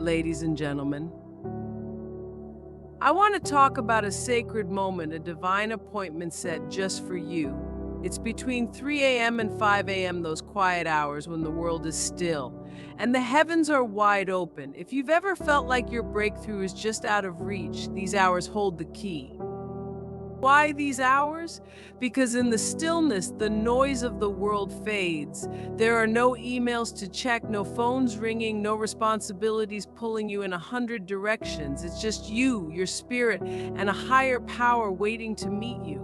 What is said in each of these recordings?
ladies and gentlemen. I want to talk about a sacred moment, a divine appointment set just for you. It's between 3 a.m. and 5 a.m., those quiet hours when the world is still and the heavens are wide open. If you've ever felt like your breakthrough is just out of reach, these hours hold the key. Why these hours? Because in the stillness, the noise of the world fades. There are no emails to check, no phones ringing, no responsibilities pulling you in 100 directions. It's just you, your spirit, and a higher power waiting to meet you.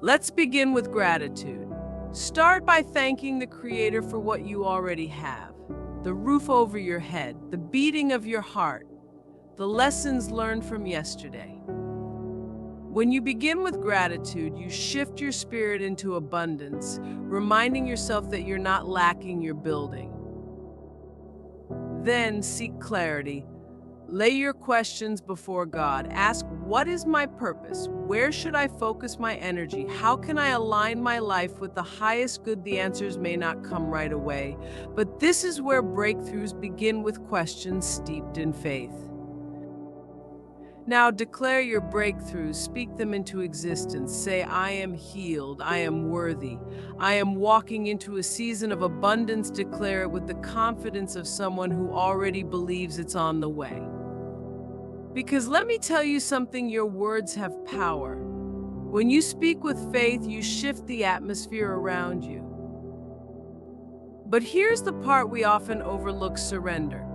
Let's begin with gratitude. Start by thanking the Creator for what you already have. The roof over your head, the beating of your heart, the lessons learned from yesterday. When you begin with gratitude, you shift your spirit into abundance, reminding yourself that you're not lacking, you're building. Then seek clarity. Lay your questions before God. Ask, what is my purpose? Where should I focus my energy? How can I align my life with the highest good? The answers may not come right away, but this is where breakthroughs begin, with questions steeped in faith. Now declare your breakthroughs, speak them into existence. Say, I am healed, I am worthy, I am walking into a season of abundance. Declare it with the confidence of someone who already believes it's on the way. Because let me tell you something, your words have power. When you speak with faith, you shift the atmosphere around you. But here's the part we often overlook: surrender.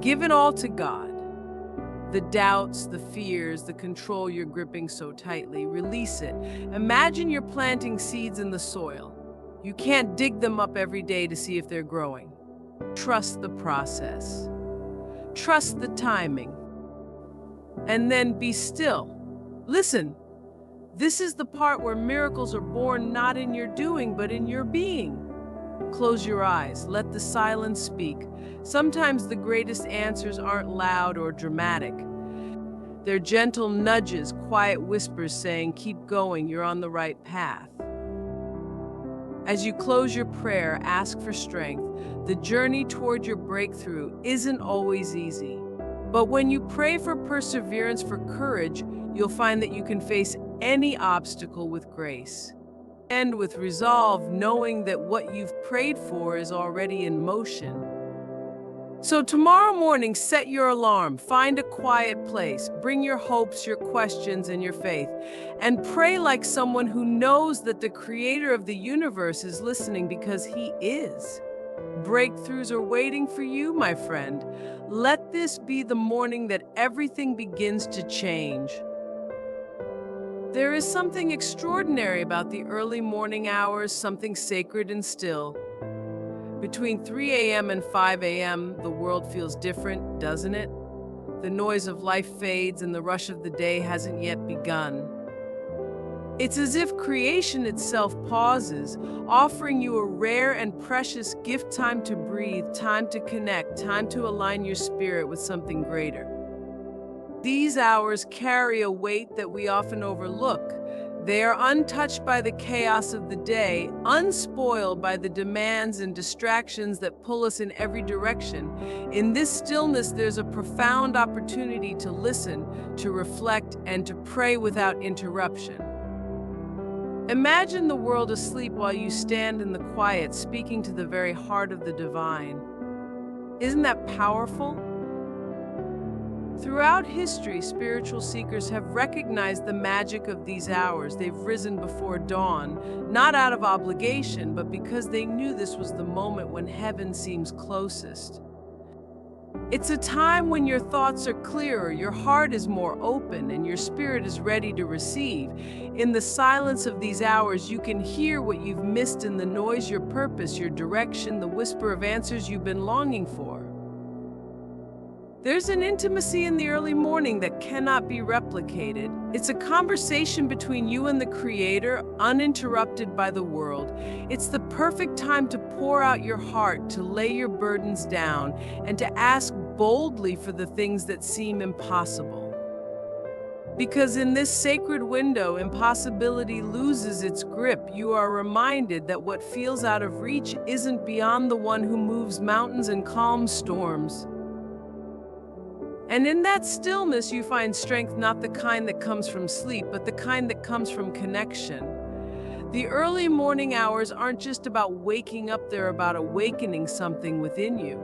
Give it all to God. The doubts, the fears, the control you're gripping so tightly, release it. Imagine you're planting seeds in the soil. You can't dig them up every day to see if they're growing. Trust the process. Trust the timing. And then be still. Listen, this is the part where miracles are born, not in your doing, but in your being. Close your eyes. Let the silence speak. Sometimes the greatest answers aren't loud or dramatic. They're gentle nudges, quiet whispers saying, keep going, you're on the right path. As you close your prayer, ask for strength. The journey toward your breakthrough isn't always easy. But when you pray for perseverance, for courage, you'll find that you can face any obstacle with grace. And with resolve, knowing that what you've prayed for is already in motion. So tomorrow morning, set your alarm, find a quiet place, bring your hopes, your questions, and your faith, and pray like someone who knows that the Creator of the universe is listening, because He is. Breakthroughs are waiting for you, my friend. Let this be the morning that everything begins to change. There is something extraordinary about the early morning hours, something sacred and still. Between 3 a.m. and 5 a.m., the world feels different, doesn't it? The noise of life fades and the rush of the day hasn't yet begun. It's as if creation itself pauses, offering you a rare and precious gift: time to breathe, time to connect, time to align your spirit with something greater. These hours carry a weight that we often overlook. They are untouched by the chaos of the day, unspoiled by the demands and distractions that pull us in every direction. In this stillness, there's a profound opportunity to listen, to reflect, and to pray without interruption. Imagine the world asleep while you stand in the quiet, speaking to the very heart of the divine. Isn't that powerful? Throughout history, spiritual seekers have recognized the magic of these hours. They've risen before dawn, not out of obligation, but because they knew this was the moment when heaven seems closest. It's a time when your thoughts are clearer, your heart is more open, and your spirit is ready to receive. In the silence of these hours, you can hear what you've missed in the noise: your purpose, your direction, the whisper of answers you've been longing for. There's an intimacy in the early morning that cannot be replicated. It's a conversation between you and the Creator, uninterrupted by the world. It's the perfect time to pour out your heart, to lay your burdens down, and to ask boldly for the things that seem impossible. Because in this sacred window, impossibility loses its grip. You are reminded that what feels out of reach isn't beyond the one who moves mountains and calms storms. And in that stillness, you find strength, not the kind that comes from sleep, but the kind that comes from connection. The early morning hours aren't just about waking up, they're about awakening something within you.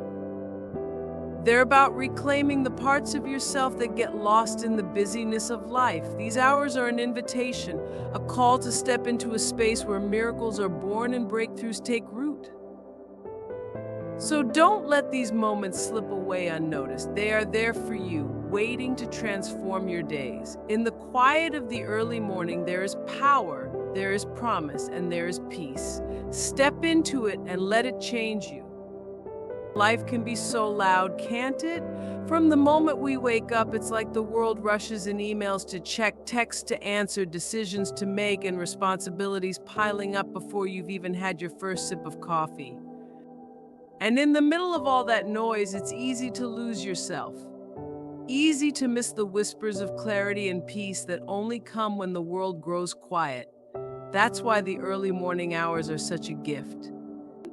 They're about reclaiming the parts of yourself that get lost in the busyness of life. These hours are an invitation, a call to step into a space where miracles are born and breakthroughs take root. So don't let these moments slip away unnoticed. They are there for you, waiting to transform your days. In the quiet of the early morning, there is power, there is promise, and there is peace. Step into it and let it change you. Life can be so loud, can't it? From the moment we wake up, it's like the world rushes in, emails to check, texts to answer, decisions to make, and responsibilities piling up before you've even had your first sip of coffee. And in the middle of all that noise, it's easy to lose yourself. Easy to miss the whispers of clarity and peace that only come when the world grows quiet. That's why the early morning hours are such a gift.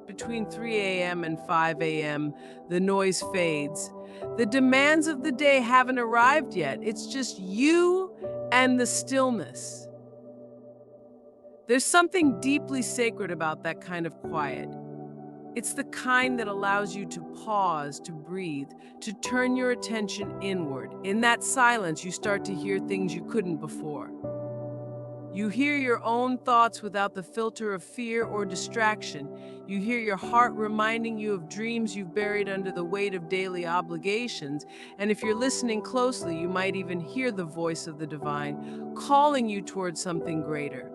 Between 3 a.m. and 5 a.m., the noise fades. The demands of the day haven't arrived yet. It's just you and the stillness. There's something deeply sacred about that kind of quiet. It's the kind that allows you to pause, to breathe, to turn your attention inward. In that silence, you start to hear things you couldn't before. You hear your own thoughts without the filter of fear or distraction. You hear your heart reminding you of dreams you've buried under the weight of daily obligations. And if you're listening closely, you might even hear the voice of the divine calling you towards something greater.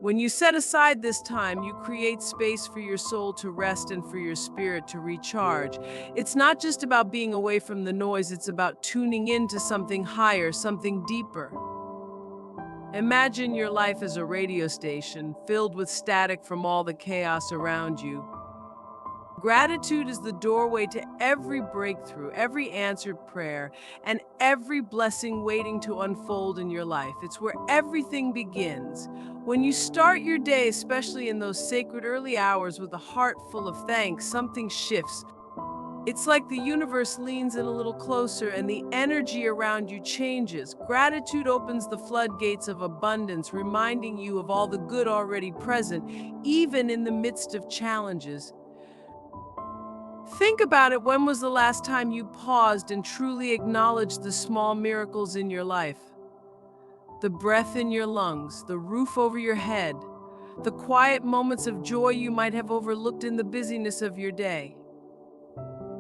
When you set aside this time, you create space for your soul to rest and for your spirit to recharge. It's not just about being away from the noise, it's about tuning into something higher, something deeper. Imagine your life as a radio station filled with static from all the chaos around you. Gratitude is the doorway to every breakthrough, every answered prayer, and every blessing waiting to unfold in your life. It's where everything begins. When you start your day, especially in those sacred early hours with a heart full of thanks, something shifts. It's like the universe leans in a little closer and the energy around you changes. Gratitude opens the floodgates of abundance, reminding you of all the good already present, even in the midst of challenges. Think about it. When was the last time you paused and truly acknowledged the small miracles in your life? The breath in your lungs, the roof over your head, the quiet moments of joy you might have overlooked in the busyness of your day.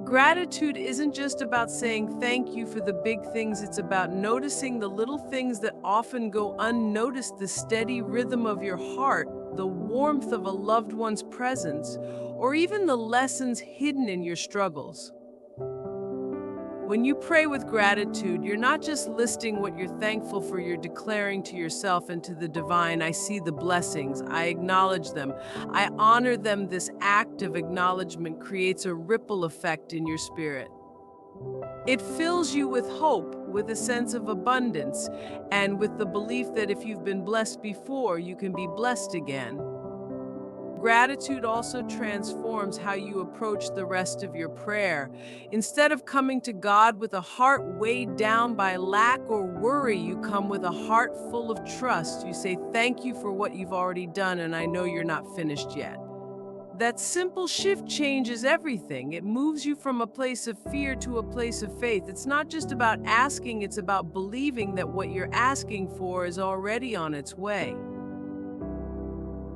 Gratitude isn't just about saying thank you for the big things, it's about noticing the little things that often go unnoticed, the steady rhythm of your heart, the warmth of a loved one's presence, or even the lessons hidden in your struggles. When you pray with gratitude, you're not just listing what you're thankful for, you're declaring to yourself and to the divine, I see the blessings, I acknowledge them, I honor them. This act of acknowledgement creates a ripple effect in your spirit. It fills you with hope, with a sense of abundance, and with the belief that if you've been blessed before, you can be blessed again. Gratitude also transforms how you approach the rest of your prayer. Instead of coming to God with a heart weighed down by lack or worry, you come with a heart full of trust. You say, thank you for what you've already done, and I know you're not finished yet. That simple shift changes everything. It moves you from a place of fear to a place of faith. It's not just about asking, it's about believing that what you're asking for is already on its way.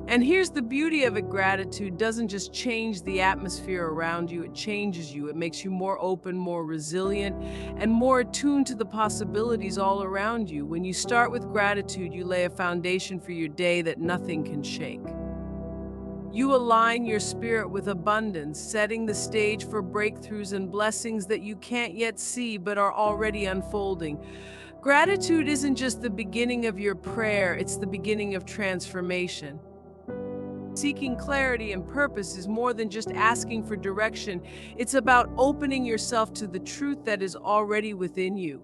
And here's the beauty of it. Gratitude doesn't just change the atmosphere around you, it changes you. It makes you more open, more resilient, and more attuned to the possibilities all around you. When you start with gratitude, you lay a foundation for your day that nothing can shake. You align your spirit with abundance, setting the stage for breakthroughs and blessings that you can't yet see but are already unfolding. Gratitude isn't just the beginning of your prayer, it's the beginning of transformation. Seeking clarity and purpose is more than just asking for direction. It's about opening yourself to the truth that is already within you.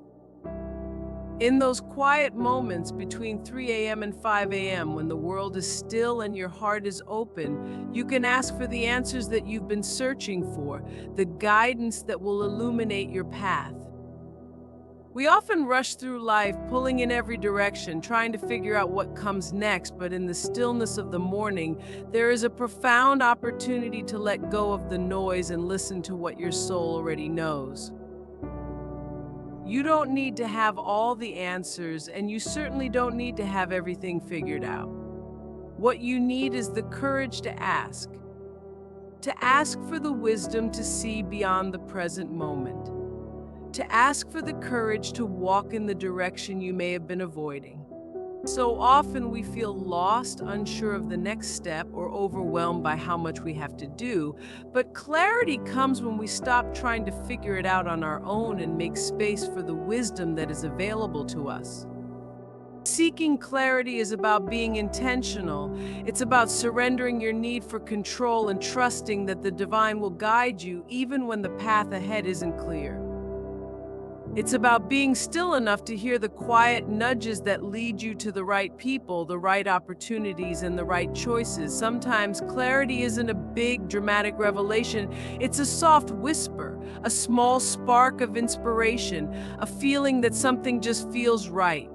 In those quiet moments between 3 a.m. and 5 a.m., when the world is still and your heart is open, you can ask for the answers that you've been searching for, the guidance that will illuminate your path. We often rush through life, pulling in every direction, trying to figure out what comes next, but in the stillness of the morning, there is a profound opportunity to let go of the noise and listen to what your soul already knows. You don't need to have all the answers, and you certainly don't need to have everything figured out. What you need is the courage to ask for the wisdom to see beyond the present moment, to ask for the courage to walk in the direction you may have been avoiding. So often we feel lost, unsure of the next step, or overwhelmed by how much we have to do. But clarity comes when we stop trying to figure it out on our own and make space for the wisdom that is available to us. Seeking clarity is about being intentional. It's about surrendering your need for control and trusting that the divine will guide you even when the path ahead isn't clear. It's about being still enough to hear the quiet nudges that lead you to the right people, the right opportunities, and the right choices. Sometimes clarity isn't a big, dramatic revelation. It's a soft whisper, a small spark of inspiration, a feeling that something just feels right.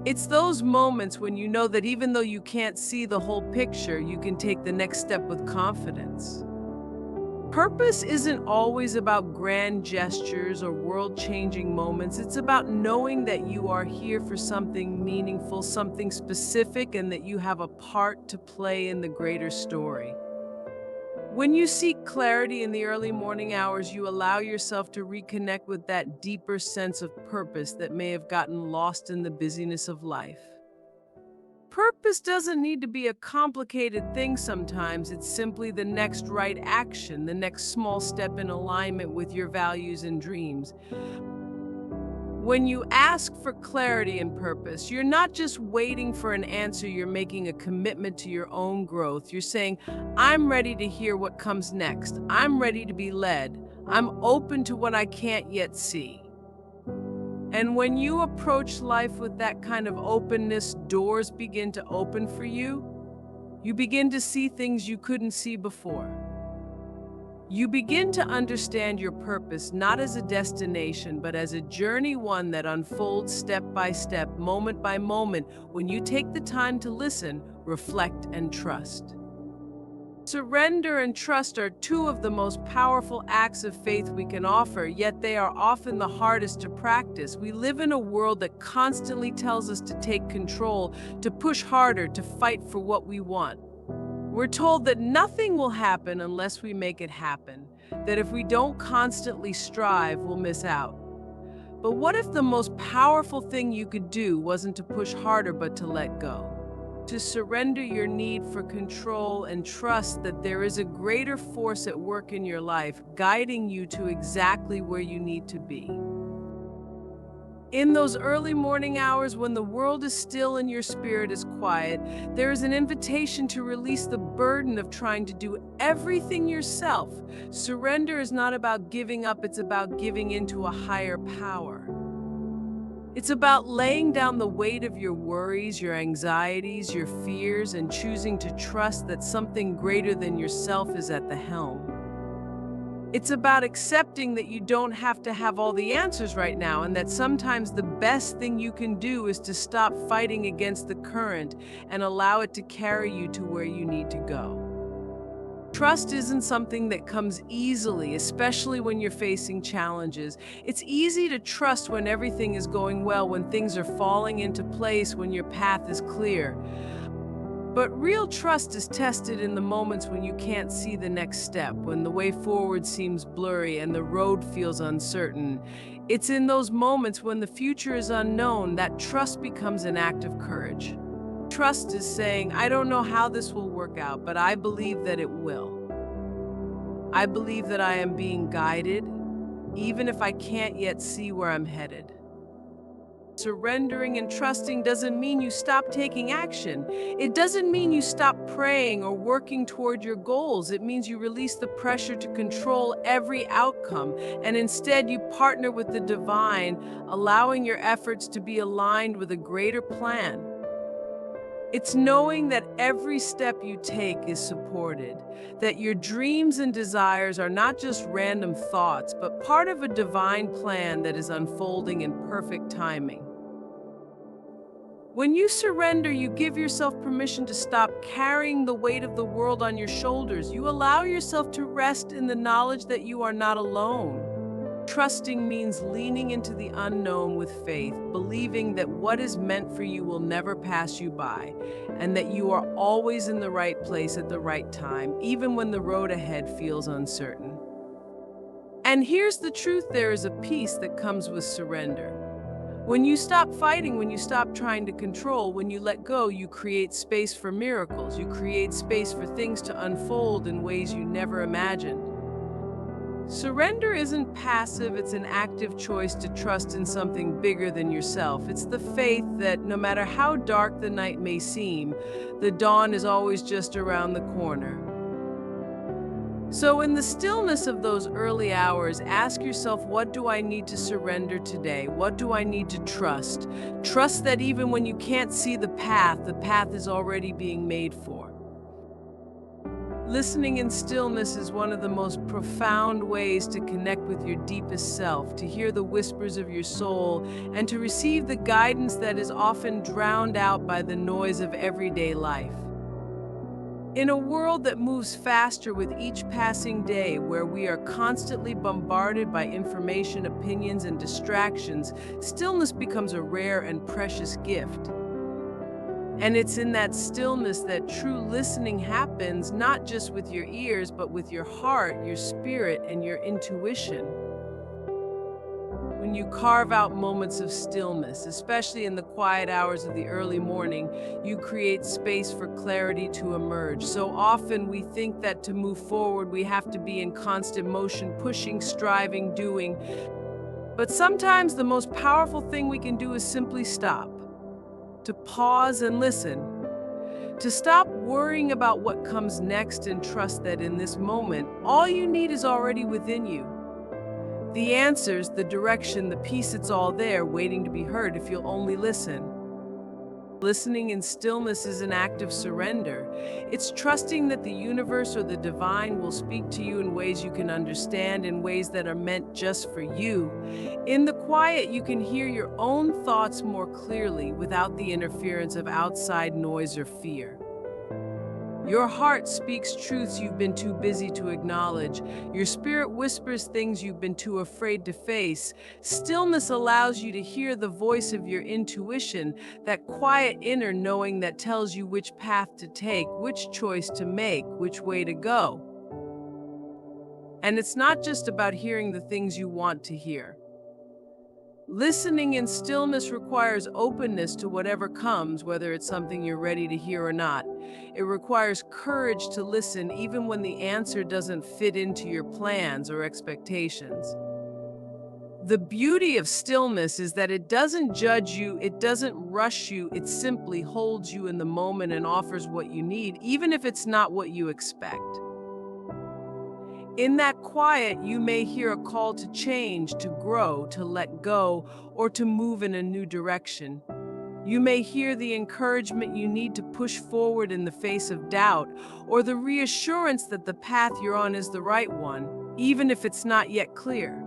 It's those moments when you know that even though you can't see the whole picture, you can take the next step with confidence. Purpose isn't always about grand gestures or world-changing moments. It's about knowing that you are here for something meaningful, something specific, and that you have a part to play in the greater story. When you seek clarity in the early morning hours, you allow yourself to reconnect with that deeper sense of purpose that may have gotten lost in the busyness of life. Purpose doesn't need to be a complicated thing sometimes. It's simply the next right action, the next small step in alignment with your values and dreams. When you ask for clarity and purpose, you're not just waiting for an answer, you're making a commitment to your own growth. You're saying, I'm ready to hear what comes next. I'm ready to be led. I'm open to what I can't yet see. And when you approach life with that kind of openness, doors begin to open for you. You begin to see things you couldn't see before. You begin to understand your purpose not as a destination, but as a journey, one that unfolds step by step, moment by moment, when you take the time to listen, reflect, and trust. Surrender and trust are two of the most powerful acts of faith we can offer, yet they are often the hardest to practice. We live in a world that constantly tells us to take control, to push harder, to fight for what we want. We're told that nothing will happen unless we make it happen, that if we don't constantly strive, we'll miss out. But what if the most powerful thing you could do wasn't to push harder, but to let go? To surrender your need for control and trust that there is a greater force at work in your life, guiding you to exactly where you need to be. In those early morning hours when the world is still and your spirit is quiet, there is an invitation to release the burden of trying to do everything yourself. Surrender is not about giving up, it's about giving into a higher power. It's about laying down the weight of your worries, your anxieties, your fears, and choosing to trust that something greater than yourself is at the helm. It's about accepting that you don't have to have all the answers right now, and that sometimes the best thing you can do is to stop fighting against the current and allow it to carry you to where you need to go. Trust isn't something that comes easily, especially when you're facing challenges. It's easy to trust when everything is going well, when things are falling into place, when your path is clear. But real trust is tested in the moments when you can't see the next step, when the way forward seems blurry and the road feels uncertain. It's in those moments when the future is unknown that trust becomes an act of courage. Trust is saying, I don't know how this will work out, but I believe that it will. I believe that I am being guided, even if I can't yet see where I'm headed. Surrendering and trusting doesn't mean you stop taking action. It doesn't mean you stop praying or working toward your goals. It means you release the pressure to control every outcome and instead you partner with the divine, allowing your efforts to be aligned with a greater plan. It's knowing that every step you take is supported, that your dreams and desires are not just random thoughts, but part of a divine plan that is unfolding in perfect timing. When you surrender, you give yourself permission to stop carrying the weight of the world on your shoulders. You allow yourself to rest in the knowledge that you are not alone. Trusting means leaning into the unknown with faith, believing that what is meant for you will never pass you by, and that you are always in the right place at the right time, even when the road ahead feels uncertain. And here's the truth: there is a peace that comes with surrender. When you stop fighting, when you stop trying to control, when you let go, you create space for miracles. You create space for things to unfold in ways you never imagined. Surrender isn't passive, it's an active choice to trust in something bigger than yourself. It's the faith that no matter how dark the night may seem, the dawn is always just around the corner. So in the stillness of those early hours, ask yourself, what do I need to surrender today? What do I need to trust? Trust that even when you can't see the path is already being made for. Listening in stillness is one of the most profound ways to connect with your deepest self, to hear the whispers of your soul, and to receive the guidance that is often drowned out by the noise of everyday life. In a world that moves faster with each passing day, where we are constantly bombarded by information, opinions, and distractions, stillness becomes a rare and precious gift. And it's in that stillness that true listening happens, not just with your ears, but with your heart, your spirit, and your intuition. When you carve out moments of stillness, especially in the quiet hours of the early morning, you create space for clarity to emerge. So often we think that to move forward, we have to be in constant motion, pushing, striving, doing. But sometimes the most powerful thing we can do is simply stop, to pause and listen, to stop worrying about what comes next and trust that in this moment, all you need is already within you. The answers, the direction, the peace, it's all there, waiting to be heard if you'll only listen. Listening in stillness is an act of surrender. It's trusting that the universe or the divine will speak to you in ways you can understand, in ways that are meant just for you. In the quiet, you can hear your own thoughts more clearly without the interference of outside noise or fear. Your heart speaks truths you've been too busy to acknowledge. Your spirit whispers things you've been too afraid to face. Stillness allows you to hear the voice of your intuition, that quiet inner knowing that tells you which path to take, which choice to make, which way to go. And it's not just about hearing the things you want to hear. Listening in stillness requires openness to whatever comes, whether it's something you're ready to hear or not. It requires courage to listen even when the answer doesn't fit into your plans or expectations. The beauty of stillness is that it doesn't judge you, it doesn't rush you, it simply holds you in the moment and offers what you need, even if it's not what you expect. In that quiet, you may hear a call to change, to grow, to let go, or to move in a new direction. You may hear the encouragement you need to push forward in the face of doubt, or the reassurance that the path you're on is the right one, even if it's not yet clear.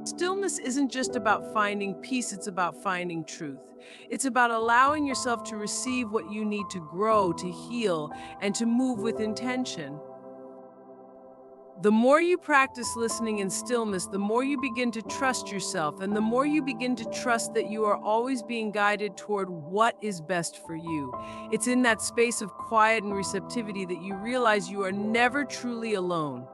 Stillness isn't just about finding peace, it's about finding truth. It's about allowing yourself to receive what you need to grow, to heal, and to move with intention. The more you practice listening in stillness, the more you begin to trust yourself, and the more you begin to trust that you are always being guided toward what is best for you. It's in that space of quiet and receptivity that you realize you are never truly alone.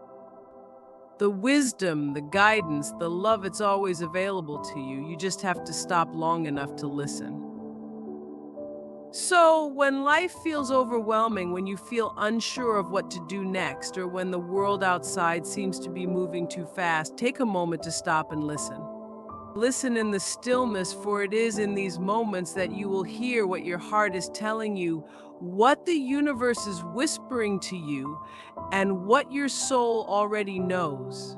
The wisdom, the guidance, the love, it's always available to you. You just have to stop long enough to listen. So, when life feels overwhelming, when you feel unsure of what to do next, or when the world outside seems to be moving too fast, take a moment to stop and listen. Listen in the stillness, for it is in these moments that you will hear what your heart is telling you, what the universe is whispering to you, and what your soul already knows.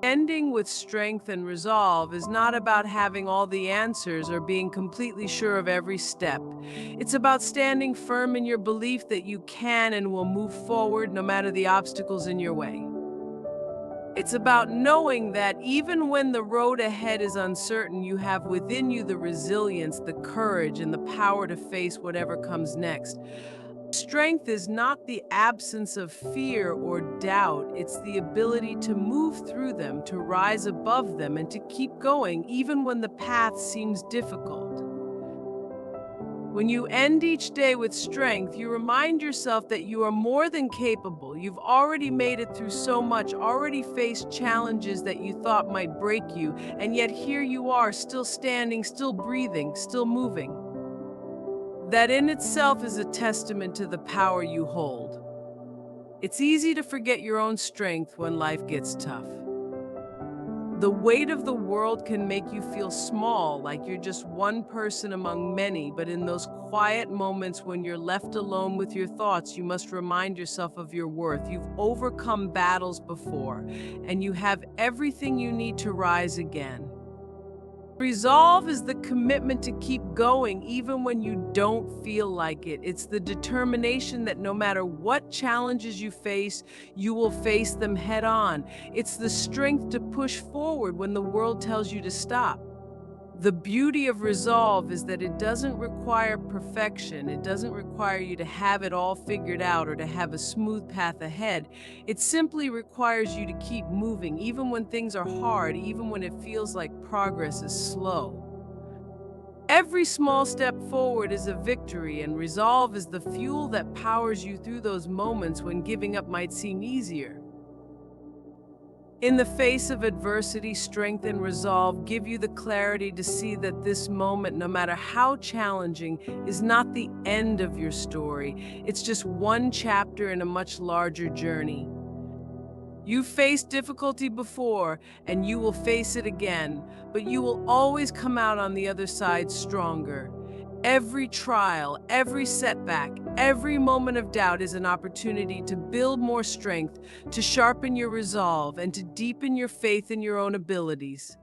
Ending with strength and resolve is not about having all the answers or being completely sure of every step. It's about standing firm in your belief that you can and will move forward no matter the obstacles in your way. It's about knowing that even when the road ahead is uncertain, you have within you the resilience, the courage, and the power to face whatever comes next. Strength is not the absence of fear or doubt, it's the ability to move through them, to rise above them, and to keep going even when the path seems difficult. When you end each day with strength, you remind yourself that you are more than capable. You've already made it through so much, already faced challenges that you thought might break you, and yet here you are, still standing, still breathing, still moving. That in itself is a testament to the power you hold. It's easy to forget your own strength when life gets tough. The weight of the world can make you feel small, like you're just one person among many, but in those quiet moments when you're left alone with your thoughts, you must remind yourself of your worth. You've overcome battles before, and you have everything you need to rise again. Resolve is the commitment to keep going even when you don't feel like it. It's the determination that no matter what challenges you face, you will face them head on. It's the strength to push forward when the world tells you to stop. The beauty of resolve is that it doesn't require perfection. It doesn't require you to have it all figured out or to have a smooth path ahead. It simply requires you to keep moving, even when things are hard, even when it feels like progress is slow. Every small step forward is a victory, and resolve is the fuel that powers you through those moments when giving up might seem easier. In the face of adversity, strength and resolve give you the clarity to see that this moment, no matter how challenging, is not the end of your story. It's just one chapter in a much larger journey. You've faced difficulty before, and you will face it again, but you will always come out on the other side stronger. Every trial, every setback, every moment of doubt is an opportunity to build more strength, to sharpen your resolve, and to deepen your faith in your own abilities.